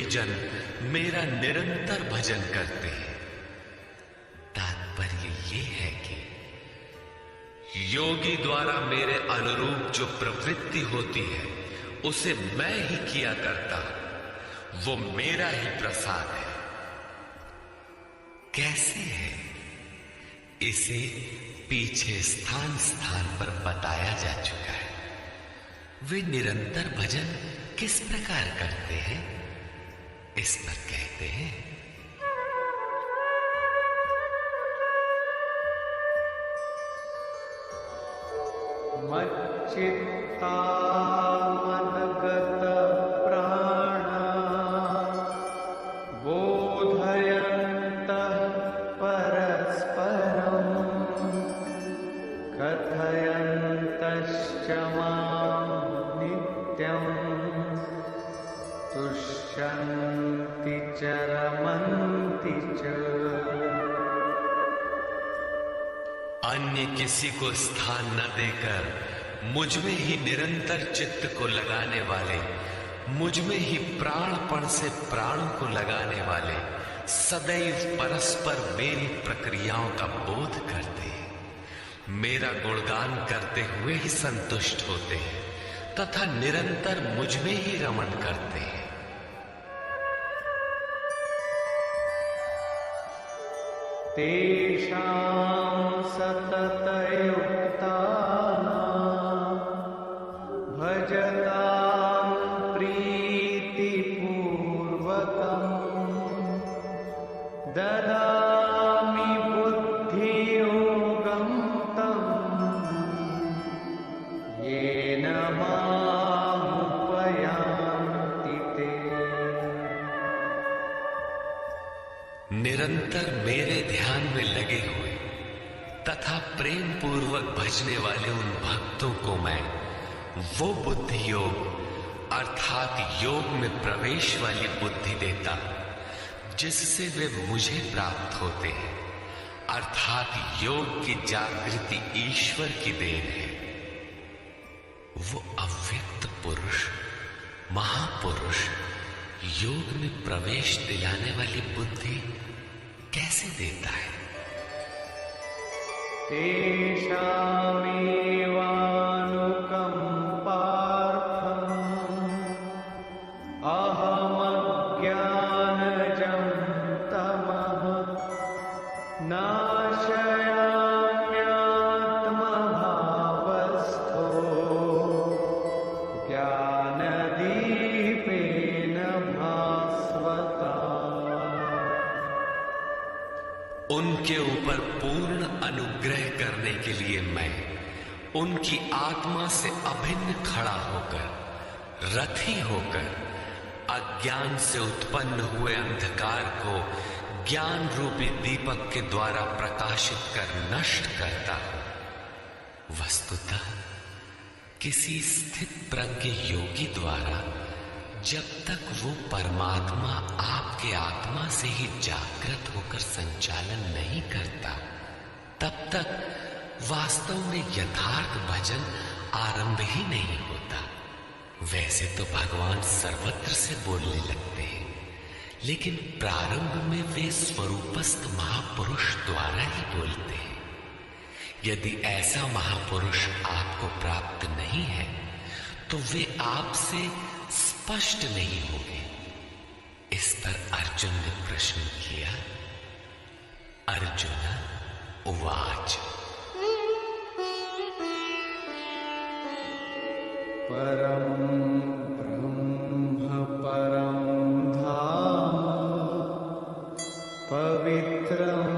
जन मेरा निरंतर भजन करते हैं। तात्पर्य ये है कि योगी द्वारा मेरे अनुरूप जो प्रवृत्ति होती है उसे मैं ही किया करता, वो मेरा ही प्रसाद है। कैसे है इसे पीछे स्थान स्थान पर बताया जा चुका है। वे निरंतर भजन किस प्रकार करते हैं, इस पर कहते हैं, मच्चित्ता मद्गत प्राणा बोधयन्तः परस्परं कथयन्तश्च मां नित्यं तुष्यन्ति च रमन्ति च। अन्य किसी को स्थान न देकर मुझ में ही निरंतर चित्त को लगाने वाले, मुझ में ही प्राणपण से प्राणों को लगाने वाले सदैव परस्पर मेरी प्रक्रियाओं का बोध करते हैं, मेरा गुणगान करते हुए ही संतुष्ट होते हैं तथा निरंतर मुझ में ही रमण करते हैं। तेषां सततयुक्तानां भजतां प्रीतिपूर्वकं ददामि बुद्धियोगं तं येन मामुपयान्ति ते। निरंतर मेरे ध्यान में लगे हुए तथा प्रेम पूर्वक भजने वाले उन भक्तों को मैं वो बुद्धि योग अर्थात योग में प्रवेश वाली बुद्धि देता जिससे वे मुझे प्राप्त होते हैं, अर्थात योग की जागृति ईश्वर की देन है। वो अव्यक्त पुरुष महापुरुष योग में प्रवेश दिलाने वाली बुद्धि कैसे देता है। तेषामेवानुकम्पार्थम् अहमज्ञानजं तमः नाशयाम्यात्मभावस्थो ज्ञानदीपेन भास्वता। उनके ऊपर पूर्ण अनुग्रह करने के लिए मैं उनकी आत्मा से अभिन्न खड़ा होकर, रथी होकर अज्ञान से उत्पन्न हुए अंधकार को ज्ञान रूपी दीपक के द्वारा प्रकाशित कर नष्ट करता हूं। वस्तुतः किसी स्थित प्रज्ञ योगी द्वारा जब तक वो परमात्मा आपके आत्मा से ही जागृत होकर संचालन नहीं करता, तब तक वास्तव में यथार्थ भजन आरंभ ही नहीं होता। वैसे तो भगवान सर्वत्र से बोलने लगते हैं, लेकिन प्रारंभ में वे स्वरूपस्थ महापुरुष द्वारा ही बोलते हैं। यदि ऐसा महापुरुष आपको प्राप्त नहीं है तो वे आपसे स्पष्ट नहीं होंगे। इस पर अर्जुन ने प्रश्न किया। अर्जुन उवाच परम ब्रह्म परम धाम पवित्रं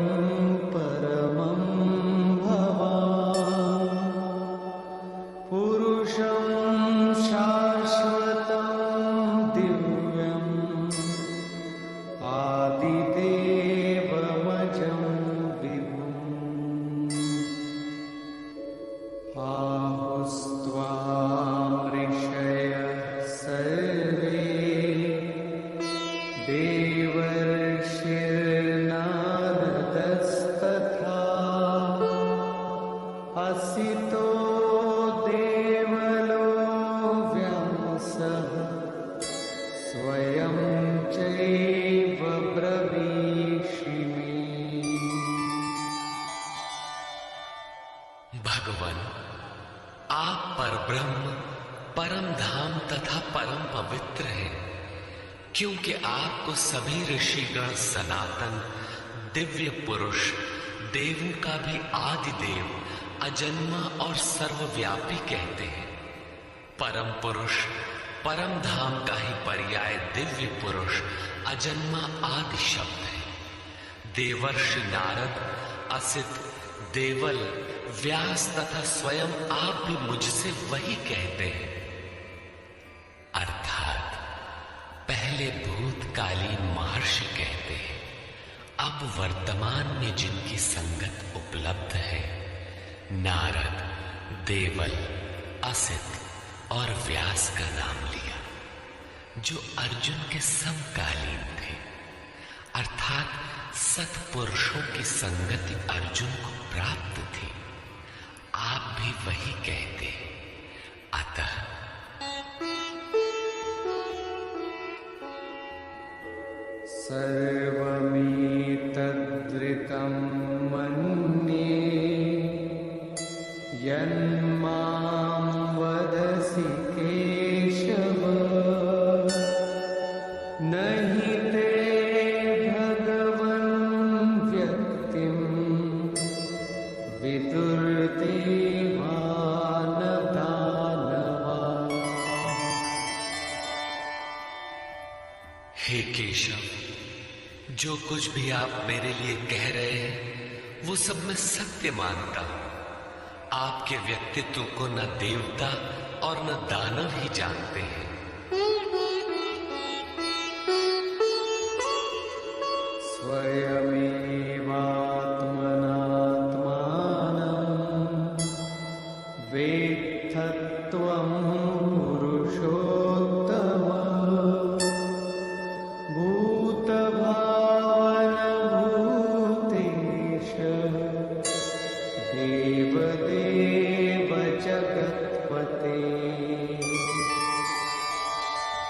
परमं भवान् पुरुषं शाश्वतं दिव्यम् आदिदेवमजं विभुम् आहुस्त्वां ऋषयः सर्वे देवर्षिर्नारदस्तथा असितो देवलो व्यासः स्वयं चैव ब्रवीषिमि। भगवान, आप परब्रह्म, परम धाम तथा परम पवित्र हैं, क्योंकि आपको सभी ऋषिगण सनातन दिव्य पुरुष, देवों का भी आदि देव, अजन्मा और सर्वव्यापी कहते हैं। परम पुरुष परम धाम का ही पर्याय दिव्य पुरुष अजन्मा आदि शब्द है। देवर्षि नारद, असित, देवल, व्यास तथा स्वयं आप भी मुझसे वही कहते हैं। अर्थात पहले भूतकालीन महर्षि कहते हैं, अब वर्तमान में जिनकी संगत उपलब्ध है, नारद, देवल, असित और व्यास का नाम लिया, जो अर्जुन के समकालीन थे। अर्थात सत्पुरुषों की संगति अर्जुन को प्राप्त थी। आप भी वही कहते हैं। अतः सर्वमेतद्ऋतं मन्ये यन्मां वदसि केशव, न हि ते भगवन् व्यक्तिं विदुर्देवान् दानवाः। हे केशव, जो कुछ भी आप मेरे लिए कह रहे हैं वो सब मैं सत्य मानता हूं। आपके व्यक्तित्व को न देवता और न दानव ही जानते हैं। स्वयमेवात्मनात्मानं वेत्थत्वं पुरुषोत्तम, भूतभावनभूतेश देवदेव जगत्पते।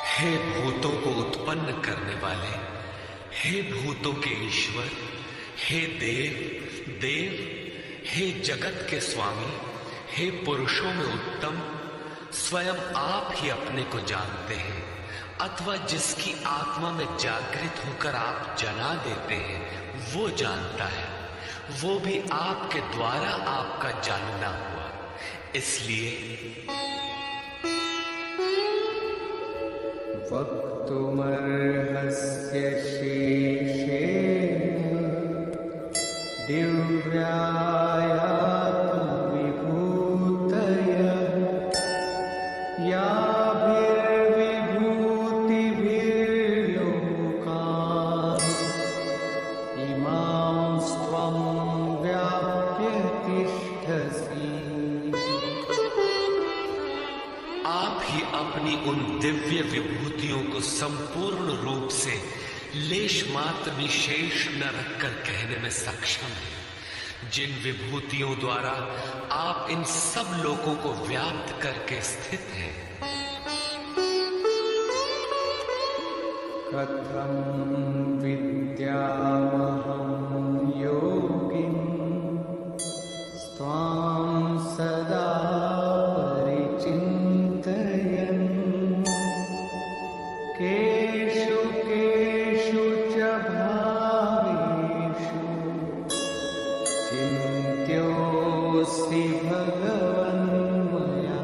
हे भूतों को उत्पन्न करने वाले, हे भूतों के ईश्वर, हे देव देव, हे जगत के स्वामी, हे पुरुषों में उत्तम, स्वयं आप ही अपने को जानते हैं, अथवा जिसकी आत्मा में जागृत होकर आप जना देते हैं वो जानता है। वो भी आपके द्वारा आपका जानना हुआ। इसलिए वक्तुमर्हस्य शेषेण दिव्यायात्मविभूतयः, याभिर्विभूतिभिर्लोकान् इमांस्त्वं व्याप्य तिष्ठसि। आप ही अपनी उन दिव्य विभूतियों को संपूर्ण रूप से लेश मात्र भी शेष न रखकर कहने में सक्षम है, जिन विभूतियों द्वारा आप इन सब लोगों को व्याप्त करके स्थित हैं। कथं विद्यामहं योगिन् त्वां सदा परिचिन्तयन्, केषु केषु च भावेषु चिन्त्योऽसि भगवन्मया।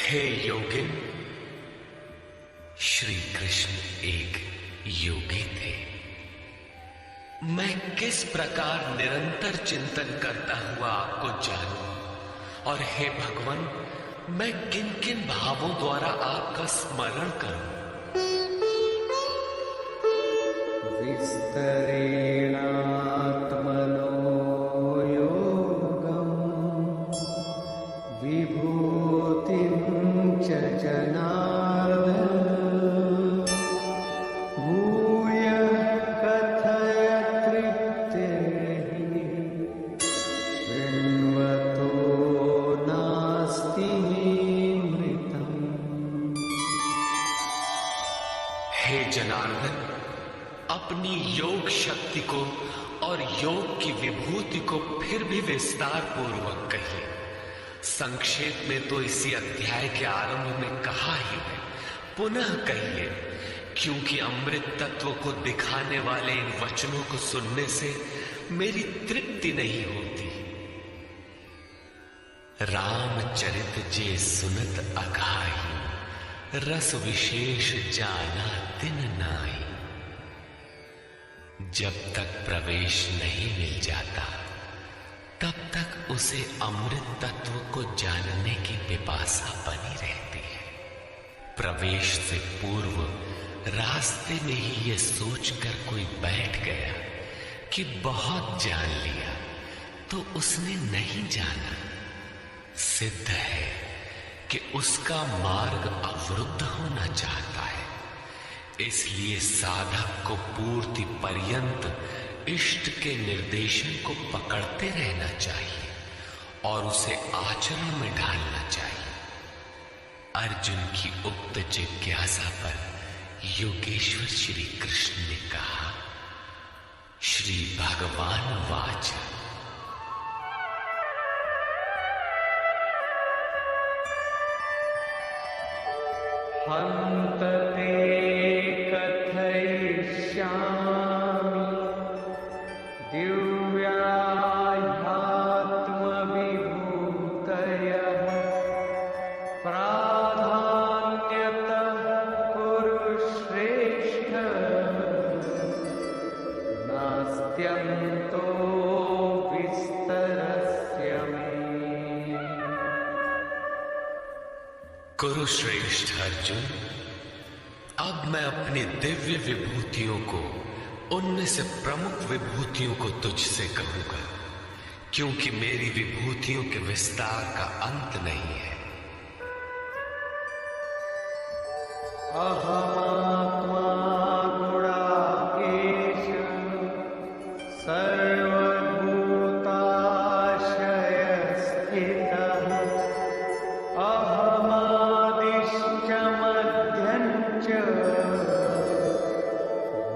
हे योगिन, श्री कृष्ण एक योगी थे। मैं किस प्रकार निरंतर चिंतन करता हुआ आपको जानूं, और हे भगवान, मैं किन किन भावों द्वारा आपका स्मरण करूं। विस्तरेणात्मनो योगं विभूतिं च जनार्दन, भूयः कथय तृप्तिर्हि शृण्वतो नास्ति मे मृतम्। हे जनार्दन, अपनी योग शक्ति को और योग की विभूति को फिर भी विस्तार पूर्वक कहिए। संक्षेप में तो इसी अध्याय के आरंभ में कहा ही है, पुनः कहिए, क्योंकि अमृत तत्व को दिखाने वाले इन वचनों को सुनने से मेरी तृप्ति नहीं होती। रामचरित जे सुनत अघाई, रस विशेष जाना तिन नाई। जब तक प्रवेश नहीं मिल जाता तब तक उसे अमृत तत्व को जानने की पिपासा बनी रहती है। प्रवेश से पूर्व रास्ते में ही ये सोचकर कोई बैठ गया कि बहुत जान लिया तो उसने नहीं जाना, सिद्ध है कि उसका मार्ग अवरुद्ध होना चाहता है। इसलिए साधक को पूर्ति पर्यंत इष्ट के निर्देशन को पकड़ते रहना चाहिए और उसे आचरण में ढालना चाहिए। अर्जुन की उक्त जिज्ञासा पर योगेश्वर श्री कृष्ण ने कहा, श्री भगवान वाच, हन्त ते कथयिष्यामि दिव्याध्यात्मविभूतयः प्राधान्यतः कुरु श्रेष्ठ, नास्त्यन्तो विस्तरस्य मे। कुरुश्रेष्ठ अर्जुन, अब मैं अपनी दिव्य विभूतियों को, उनमें से प्रमुख विभूतियों को तुझसे कहूंगा, क्योंकि मेरी विभूतियों के विस्तार का अंत नहीं है। अहमात्मा गुणाकेश सर्वभूताशयस्थितः, अहमादिश्च मध्यञ्च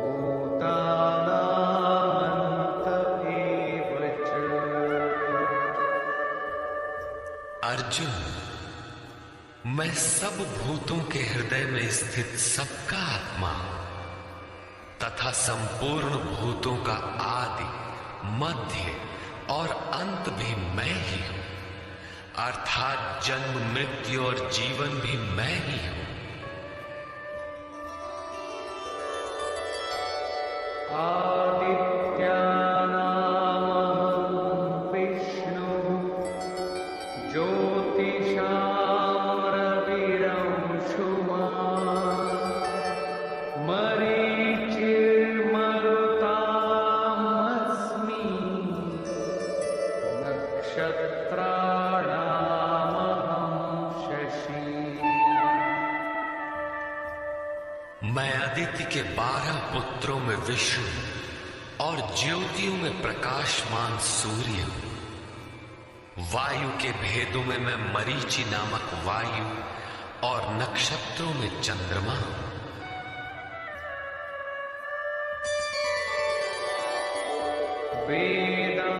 भूतानामन्त एव च। अर्जुन, मैं सब भूतों के हृदय में स्थित सबका आत्मा तथा संपूर्ण भूतों का आदि, मध्य और अंत भी मैं ही हूं, अर्थात जन्म, मृत्यु और जीवन भी मैं ही हूं। आदित्यानामहं विष्णु, ज्योतिषां रविरंशुमान्, मरीचिर्मरुतामस्मि, नक्षत्राणामहं शशि। मैं अदिति के 12 पुत्रों में विष्णु और ज्योतियों में प्रकाशमान सूर्य हूं। वायु के भेदों में मैं मरीचि नामक वायु और नक्षत्रों में चंद्रमा हूं।